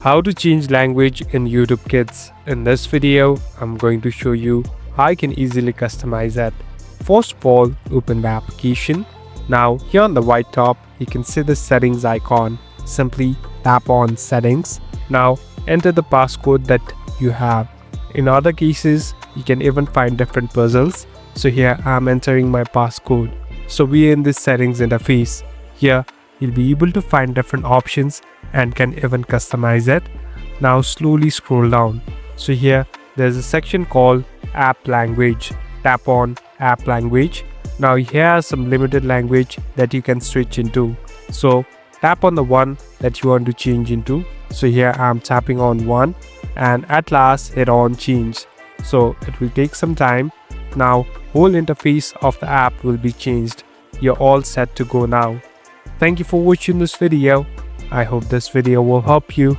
How to change language in YouTube Kids. In this video, I'm going to show you how I can easily customize it. First of all, open the application. Now here on the right top, you can see the settings icon. Simply tap on settings. Now enter the passcode that you have. In other cases, you can even find different puzzles. So here I'm entering my passcode. So we're in this settings interface. Here you'll be able to find different options and can even customize it. Now slowly scroll down. So here there's a section called app language. Tap on app language. Now here are some limited language that you can switch into. So tap on the one that you want to change into. So here I'm tapping on one and at last hit on change. So it will take some time. Now whole interface of the app will be changed. You're all set to go now. Thank you for watching this video. I hope this video will help you.